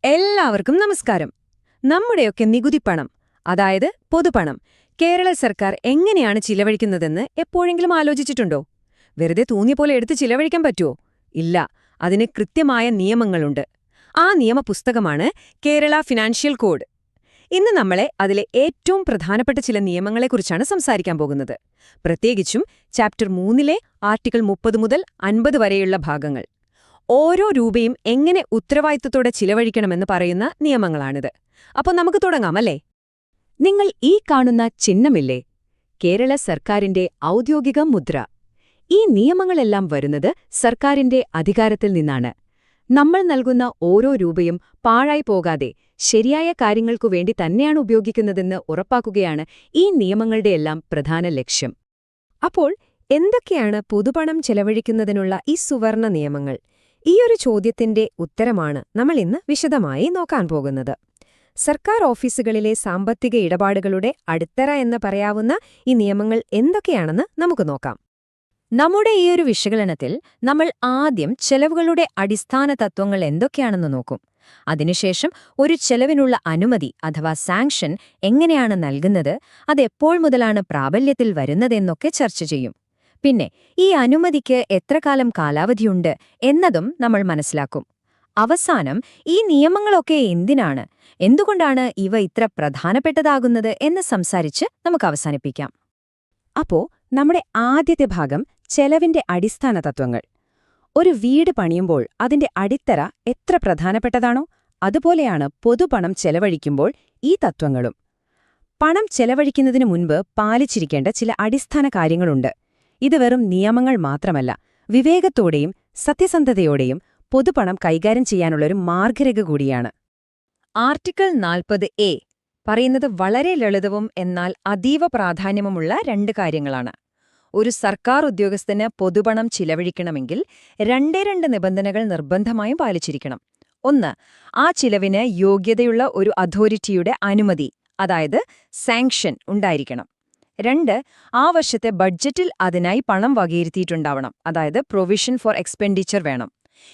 എല്ലാവർക്കും നമസ്കാരം. നമ്മുടെയൊക്കെ നികുതിപ്പണം, അതായത് പൊതുപണം, കേരള സർക്കാർ എങ്ങനെയാണ് ചിലവഴിക്കുന്നതെന്ന് എപ്പോഴെങ്കിലും ആലോചിച്ചിട്ടുണ്ടോ? വെറുതെ തോന്നിയ പോലെ എടുത്ത് ചിലവഴിക്കാൻ പറ്റുമോ? ഇല്ല, അതിന് കൃത്യമായ നിയമങ്ങളുണ്ട്. ആ നിയമപുസ്തകമാണ് കേരള ഫിനാൻഷ്യൽ കോഡ്. ഇന്ന് നമ്മളെ അതിലെ ഏറ്റവും പ്രധാനപ്പെട്ട ചില നിയമങ്ങളെക്കുറിച്ചാണ് സംസാരിക്കാൻ പോകുന്നത്. പ്രത്യേകിച്ചും ചാപ്റ്റർ 3-ലെ ആർട്ടിക്കിൾ 30 മുതൽ 50 വരെയുള്ള ഭാഗങ്ങൾ. ഓരോ രൂപയും എങ്ങനെ ഉത്തരവാദിത്തത്തോടെ ചിലവഴിക്കണമെന്ന് പറയുന്ന നിയമങ്ങളാണിത്. അപ്പോൾ നമുക്ക് തുടങ്ങാം, അല്ലേ? നിങ്ങൾ ഈ കാണുന്ന ചിഹ്നമില്ലേ, കേരള സർക്കാരിന്റെ ഔദ്യോഗിക മുദ്ര. ഈ നിയമങ്ങളെല്ലാം വരുന്നത് സർക്കാരിന്റെ അധികാരത്തിൽ നിന്നാണ്. നമ്മൾ നൽകുന്ന ഓരോ രൂപയും പാഴായി പോകാതെ ശരിയായ കാര്യങ്ങൾക്കു വേണ്ടി തന്നെയാണ് ഉപയോഗിക്കുന്നതെന്ന് ഉറപ്പാക്കുകയാണ് ഈ നിയമങ്ങളുടെയെല്ലാം പ്രധാന ലക്ഷ്യം. അപ്പോൾ എന്തൊക്കെയാണ് പൊതുപണം ചെലവഴിക്കുന്നതിനുള്ള ഈ സുവർണ നിയമങ്ങൾ? ഈയൊരു ചോദ്യത്തിന്റെ ഉത്തരമാണ് നമ്മൾ ഇന്ന് വിശദമായി നോക്കാൻ പോകുന്നത്. സർക്കാർ ഓഫീസുകളിലെ സാമ്പത്തിക ഇടപാടുകളുടെ അടിത്തറ എന്ന് പറയാവുന്ന ഈ നിയമങ്ങൾ എന്തൊക്കെയാണെന്ന് നമുക്ക് നോക്കാം. നമ്മുടെ ഈയൊരു വിശകലനത്തിൽ നമ്മൾ ആദ്യം ചെലവുകളുടെ അടിസ്ഥാന തത്വങ്ങൾ എന്തൊക്കെയാണെന്ന് നോക്കും. അതിനുശേഷം ഒരു ചെലവിനുള്ള അനുമതി അഥവാ സാങ്ഷൻ എങ്ങനെയാണ് നൽകുന്നത്, അതെപ്പോൾ മുതലാണ് പ്രാബല്യത്തിൽ വരുന്നതെന്നൊക്കെ ചർച്ച ചെയ്യും. പിന്നെ ഈ അനുമതിക്ക് എത്ര കാലം കാലാവധിയുണ്ട് എന്നതും നമ്മൾ മനസ്സിലാക്കും. അവസാനം ഈ നിയമങ്ങളൊക്കെ എന്തിനാണ്, എന്തുകൊണ്ടാണ് ഇവ ഇത്ര പ്രധാനപ്പെട്ടതാകുന്നത് എന്ന് സംസാരിച്ച് നമുക്ക് അവസാനിപ്പിക്കാം. അപ്പോ നമ്മുടെ ആദ്യത്തെ ഭാഗം ചെലവിന്റെ അടിസ്ഥാന തത്വങ്ങൾ. ഒരു വീട് പണിയുമ്പോൾ അതിന്റെ അടിത്തറ എത്ര പ്രധാനപ്പെട്ടതാണോ അതുപോലെയാണ് പൊതുപണം ചെലവഴിക്കുമ്പോൾ ഈ തത്വങ്ങളും. പണം ചെലവഴിക്കുന്നതിനു മുൻപ് പാലിച്ചിരിക്കേണ്ട ചില അടിസ്ഥാന കാര്യങ്ങളുണ്ട്. ഇത് വെറും നിയമങ്ങൾ മാത്രമല്ല, വിവേകത്തോടെയും സത്യസന്ധതയോടെയും പൊതുപണം കൈകാര്യം ചെയ്യാനുള്ളൊരു മാർഗരേഖ കൂടിയാണ്. ആർട്ടിക്കിൾ 40A പറയുന്നത് വളരെ ലളിതവും എന്നാൽ അതീവ പ്രാധാന്യമുള്ള 2 കാര്യങ്ങളാണ്. ഒരു സർക്കാർ ഉദ്യോഗസ്ഥന് പൊതുപണം ചിലവഴിക്കണമെങ്കിൽ 2 നിബന്ധനകൾ നിർബന്ധമായും പാലിച്ചിരിക്കണം. 1, ആ ചിലവിന് യോഗ്യതയുള്ള ഒരു അതോറിറ്റിയുടെ അനുമതി, അതായത് സാങ്ഷൻ ഉണ്ടായിരിക്കണം. 2, ആ വർഷത്തെ ബഡ്ജറ്റിൽ അതിനായി പണം വകയിരുത്തിയിട്ടുണ്ടാവണം, അതായത് പ്രൊവിഷൻ ഫോർ എക്സ്പെൻഡിച്ചർ വേണം.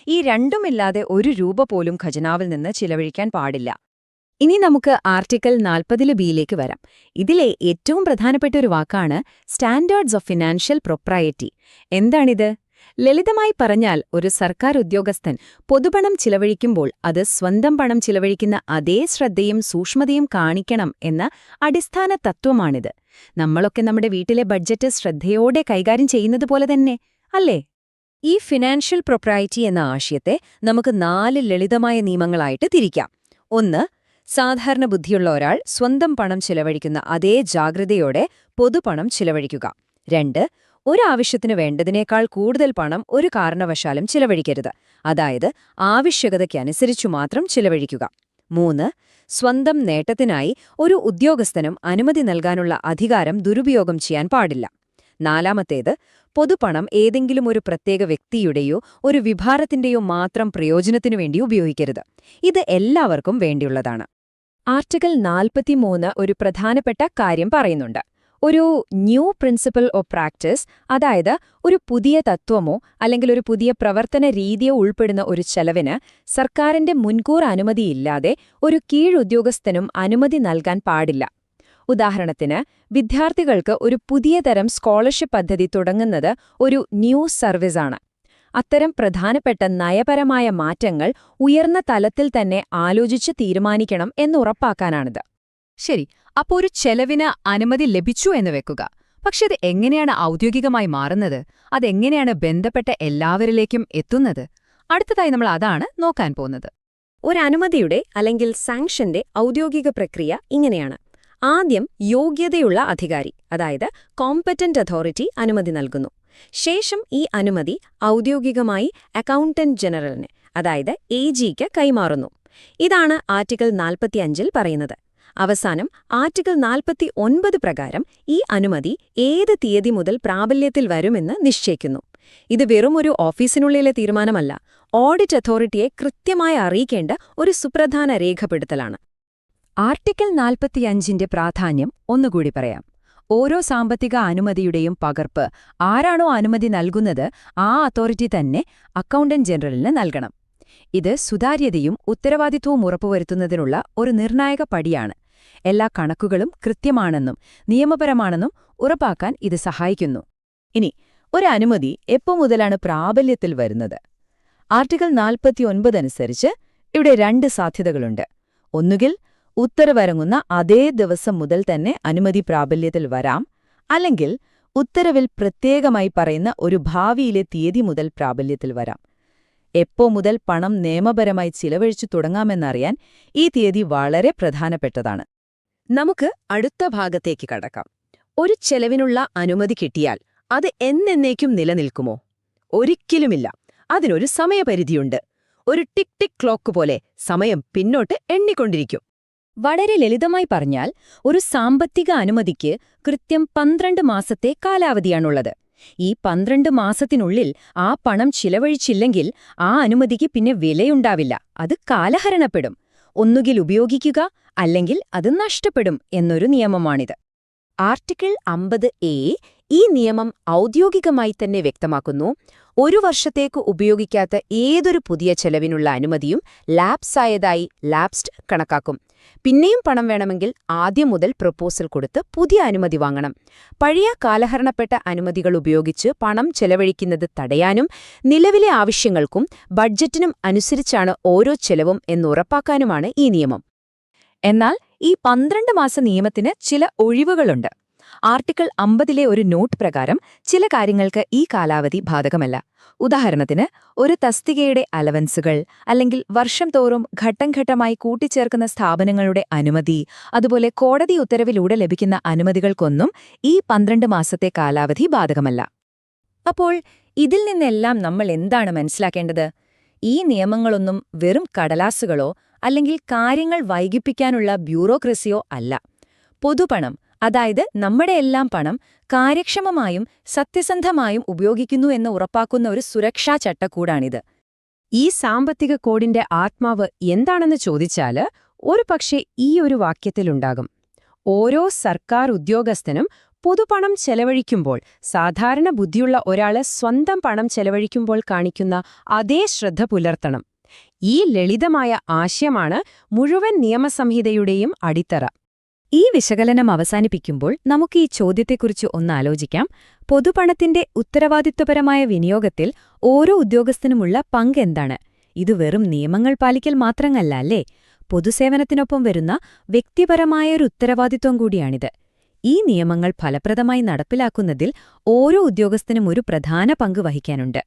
ഈ രണ്ടുമില്ലാതെ ഒരു രൂപ പോലും ഖജനാവിൽ നിന്ന് ചിലവഴിക്കാൻ പാടില്ല. ഇനി നമുക്ക് ആർട്ടിക്കിൾ 40B വരാം. ഇതിലെ ഏറ്റവും പ്രധാനപ്പെട്ട ഒരു വാക്കാണ് സ്റ്റാൻഡേർഡ്സ് ഓഫ് ഫിനാൻഷ്യൽ പ്രൊപ്രൈറ്റി. എന്താണിത്? ലളിതമായി പറഞ്ഞാൽ, ഒരു സർക്കാർ ഉദ്യോഗസ്ഥൻ പൊതുപണം ചിലവഴിക്കുമ്പോൾ അത് സ്വന്തം പണം ചിലവഴിക്കുന്ന അതേ ശ്രദ്ധയും സൂക്ഷ്മതയും കാണിക്കണം എന്ന അടിസ്ഥാന തത്വമാണിത്. നമ്മളൊക്കെ നമ്മുടെ വീട്ടിലെ ബഡ്ജറ്റ് ശ്രദ്ധയോടെ കൈകാര്യം ചെയ്യുന്നത് പോലെ തന്നെ, അല്ലേ? ഈ ഫിനാൻഷ്യൽ പ്രൊപ്രൈറ്റി എന്ന ആശയത്തെ നമുക്ക് 4 ലളിതമായ നിയമങ്ങളായിട്ട് തിരിക്കാം. 1, സാധാരണ ബുദ്ധിയുള്ള ഒരാൾ സ്വന്തം പണം ചിലവഴിക്കുന്ന അതേ ജാഗ്രതയോടെ പൊതുപണം ചിലവഴിക്കുക. 2, ഒരാവശ്യത്തിനു വേണ്ടതിനേക്കാൾ കൂടുതൽ പണം ഒരു കാരണവശാലും ചിലവഴിക്കരുത്, അതായത് ആവശ്യകതയ്ക്കനുസരിച്ചു മാത്രം ചിലവഴിക്കുക. 3, സ്വന്തം നേട്ടത്തിനായി ഒരു ഉദ്യോഗസ്ഥനും അനുമതി നൽകാനുള്ള അധികാരം ദുരുപയോഗം ചെയ്യാൻ പാടില്ല. 4, പൊതുപണം ഏതെങ്കിലും ഒരു പ്രത്യേക വ്യക്തിയുടെയോ ഒരു വിഭാഗത്തിന്റെയോ മാത്രം പ്രയോജനത്തിനു വേണ്ടി ഉപയോഗിക്കരുത്. ഇത് എല്ലാവർക്കും വേണ്ടിയുള്ളതാണ്. ആർട്ടിക്കിൾ 43 ഒരു പ്രധാനപ്പെട്ട കാര്യം പറയുന്നുണ്ട്. ഒരു ന്യൂ പ്രിൻസിപ്പിൾ ഓഫ് പ്രാക്ടീസ്, അതായത് ഒരു പുതിയ തത്വമോ അല്ലെങ്കിൽ ഒരു പുതിയ പ്രവർത്തന രീതിയോ ഉൾപ്പെടുന്ന ഒരു ചെലവിന് സർക്കാരിന്റെ മുൻകൂർ അനുമതിയില്ലാതെ ഒരു കീഴുദ്യോഗസ്ഥനും അനുമതി നൽകാൻ പാടില്ല. ഉദാഹരണത്തിന്, വിദ്യാർത്ഥികൾക്ക് ഒരു പുതിയ തരം സ്കോളർഷിപ്പ് പദ്ധതി തുടങ്ങുന്നത് ഒരു ന്യൂ സർവീസാണ്. അത്തരം പ്രധാനപ്പെട്ട നയപരമായ മാറ്റങ്ങൾ ഉയർന്ന തലത്തിൽ തന്നെ ആലോചിച്ച് തീരുമാനിക്കണം എന്നുറപ്പാക്കാനാണിത്. ശരി, അപ്പോൾ ഒരു ചെലവിന് അനുമതി ലഭിച്ചു എന്ന് വെക്കുക. പക്ഷെ അത് എങ്ങനെയാണ് ഔദ്യോഗികമായി മാറുന്നത്? അതെങ്ങനെയാണ് ബന്ധപ്പെട്ട എല്ലാവരിലേക്കും എത്തുന്നത്? അടുത്തതായി നമ്മൾ അതാണ് നോക്കാൻ പോകുന്നത്. ഒരു അനുമതിയുടെ അല്ലെങ്കിൽ സാങ്ഷന്റെ ഔദ്യോഗിക പ്രക്രിയ ഇങ്ങനെയാണ്. ആദ്യം യോഗ്യതയുള്ള അധികാരി, അതായത് കോമ്പറ്റന്റ് അതോറിറ്റി അനുമതി നൽകുന്നു. ശേഷം ഈ അനുമതി ഔദ്യോഗികമായി അക്കൗണ്ടന്റ് ജനറലിന്, അതായത് AGക്ക് കൈമാറുന്നു. ഇതാണ് ആർട്ടിക്കിൾ 45 പറയുന്നത്. അവസാനം ആർട്ടിക്കിൾ 49 പ്രകാരം ഈ അനുമതി ഏത് തീയതി മുതൽ പ്രാബല്യത്തിൽ വരുമെന്ന് നിശ്ചയിക്കുന്നു. ഇത് വെറും ഒരു ഓഫീസിനുള്ളിലെ തീരുമാനമല്ല, ഓഡിറ്റ് അതോറിറ്റിയെ കൃത്യമായി അറിയിക്കേണ്ട ഒരു സുപ്രധാന രേഖപ്പെടുത്തലാണ്. ആർട്ടിക്കിൾ 45ന്റെ പ്രാധാന്യം ഒന്നുകൂടി പറയാം. ഓരോ സാമ്പത്തിക അനുമതിയുടെയും പകർപ്പ് ആരാണോ അനുമതി നൽകുന്നത് ആ അതോറിറ്റി തന്നെ അക്കൗണ്ടന്റ് ജനറലിന് നൽകണം. ഇത് സുതാര്യതയും ഉത്തരവാദിത്വവും ഉറപ്പുവരുത്തുന്നതിനുള്ള ഒരു നിർണായക പടിയാണ്. എല്ലാ കണക്കുകളും കൃത്യമാണെന്നും നിയമപരമാണെന്നും ഉറപ്പാക്കാൻ ഇത് സഹായിക്കുന്നു. ഇനി ഒരു അനുമതി എപ്പോ മുതലാണ് പ്രാബല്യത്തിൽ വരുന്നത്? ആർട്ടിക്കിൾ 49 അനുസരിച്ച് ഇവിടെ 2 സാധ്യതകളുണ്ട്. ഒന്നുകിൽ ഉത്തരവിറങ്ങുന്ന അതേ ദിവസം മുതൽ തന്നെ അനുമതി പ്രാബല്യത്തിൽ വരാം, അല്ലെങ്കിൽ ഉത്തരവിൽ പ്രത്യേകമായി പറയുന്ന ഒരു ഭാവിയിലെ തീയതി മുതൽ പ്രാബല്യത്തിൽ വരാം. എപ്പോ മുതൽ പണം നിയമപരമായി ചിലവഴിച്ചു തുടങ്ങാമെന്നറിയാൻ ഈ തീയതി വളരെ പ്രധാനപ്പെട്ടതാണ്. നമുക്ക് അടുത്ത ഭാഗത്തേക്ക് കടക്കാം. ഒരു ചെലവിനുള്ള അനുമതി കിട്ടിയാൽ അത് എന്നേക്കും നിലനിൽക്കുമോ? ഒരിക്കലുമില്ല. അതിനൊരു സമയപരിധിയുണ്ട്. ഒരു ടിക് ടിക് ക്ലോക്ക് പോലെ സമയം പിന്നോട്ട് എണ്ണിക്കൊണ്ടിരിക്കും. വളരെ ലളിതമായി പറഞ്ഞാൽ, ഒരു സാമ്പത്തിക അനുമതിക്ക് കൃത്യം 12 മാസത്തെ കാലാവധിയാണുള്ളത്. ഈ 12 മാസത്തിനുള്ളിൽ ആ പണം ചിലവഴിച്ചില്ലെങ്കിൽ ആ അനുമതിക്ക് പിന്നെ വിലയുണ്ടാവില്ല, അത് കാലഹരണപ്പെടും. ഒന്നുകിൽ ഉപയോഗിക്കുക, അല്ലെങ്കിൽ അത് നഷ്ടപ്പെടും എന്നൊരു നിയമമാണിത്. ആർട്ടിക്കിൾ 50A ഈ നിയമം ഔദ്യോഗികമായി തന്നെ വ്യക്തമാക്കുന്നു. 1 വർഷത്തേക്ക് ഉപയോഗിക്കാത്ത ഏതൊരു പുതിയ ചെലവിനുള്ള അനുമതിയും ലാപ്സായതായി ലാപ്സ്ഡ് കണക്കാക്കും. പിന്നെയും പണം വേണമെങ്കിൽ ആദ്യം മുതൽ പ്രപ്പോസൽ കൊടുത്ത് പുതിയ അനുമതി വാങ്ങണം. പഴയ കാലഹരണപ്പെട്ട അനുമതികൾ ഉപയോഗിച്ച് പണം ചെലവഴിക്കുന്നത് തടയാനും നിലവിലെ ആവശ്യങ്ങൾക്കും ബഡ്ജറ്റിനും അനുസരിച്ചാണ് ഓരോ ചെലവും എന്നുറപ്പാക്കാനുമാണ് ഈ നിയമം. എന്നാൽ ഈ 12 മാസ നിയമത്തിന് ചില ഒഴിവുകളുണ്ട്. ആർട്ടിക്കിൾ 50ലെ ഒരു നോട്ട് പ്രകാരം ചില കാര്യങ്ങൾക്ക് ഈ കാലാവധി ബാധകമല്ല. ഉദാഹരണത്തിന്, ഒരു തസ്തികയുടെ അലവൻസുകൾ, അല്ലെങ്കിൽ വർഷം തോറും ഘട്ടം ഘട്ടമായി കൂട്ടിച്ചേർക്കുന്ന സ്ഥാപനങ്ങളുടെ അനുമതി, അതുപോലെ കോടതി ഉത്തരവിലൂടെ ലഭിക്കുന്ന അനുമതികൾക്കൊന്നും ഈ 12 മാസത്തെ കാലാവധി ബാധകമല്ല. അപ്പോൾ ഇതിൽ നിന്നെല്ലാം നമ്മൾ എന്താണ് മനസ്സിലാക്കേണ്ടത്? ഈ നിയമങ്ങളൊന്നും വെറും കടലാസുകളോ അല്ലെങ്കിൽ കാര്യങ്ങൾ വൈകിപ്പിക്കാനുള്ള ബ്യൂറോക്രസിയോ അല്ല. പൊതുപണം, അതായത് നമ്മുടെ എല്ലാം പണം കാര്യക്ഷമമായും സത്യസന്ധമായും ഉപയോഗിക്കുന്നു എന്ന് ഉറപ്പാക്കുന്ന ഒരു സുരക്ഷാ ചട്ടക്കൂടാണിത്. ഈ സാമ്പത്തിക കോഡിന്റെ ആത്മാവ് എന്താണെന്ന് ചോദിച്ചാല് ഒരുപക്ഷെ ഈ ഒരു വാക്യത്തിലുണ്ടാകും: ഓരോ സർക്കാർ ഉദ്യോഗസ്ഥനും പൊതുപണം ചെലവഴിക്കുമ്പോൾ സാധാരണ ബുദ്ധിയുള്ള ഒരാള് സ്വന്തം പണം ചെലവഴിക്കുമ്പോൾ കാണിക്കുന്ന അതേ ശ്രദ്ധ പുലർത്തണം. ഈ ലളിതമായ ആശയമാണ് മുഴുവൻ നിയമസംഹിതയുടെയും അടിത്തറ. ഈ വിശകലനം അവസാനിപ്പിക്കുമ്പോൾ നമുക്ക് ഈ ചോദ്യത്തെക്കുറിച്ച് ഒന്നാലോചിക്കാം. പൊതുപണത്തിന്റെ ഉത്തരവാദിത്വപരമായ വിനിയോഗത്തിൽ ഓരോ ഉദ്യോഗസ്ഥനുമുള്ള പങ്ക് എന്താണ്? ഇത് വെറും നിയമങ്ങൾ പാലിക്കൽ മാത്രമല്ല അല്ലേ? പൊതുസേവനത്തിനൊപ്പം വരുന്ന വ്യക്തിപരമായൊരു ഉത്തരവാദിത്വം കൂടിയാണിത്. ഈ നിയമങ്ങൾ ഫലപ്രദമായി നടപ്പിലാക്കുന്നതിൽ ഓരോ ഉദ്യോഗസ്ഥനും ഒരു പ്രധാന പങ്ക് വഹിക്കാനുണ്ട്.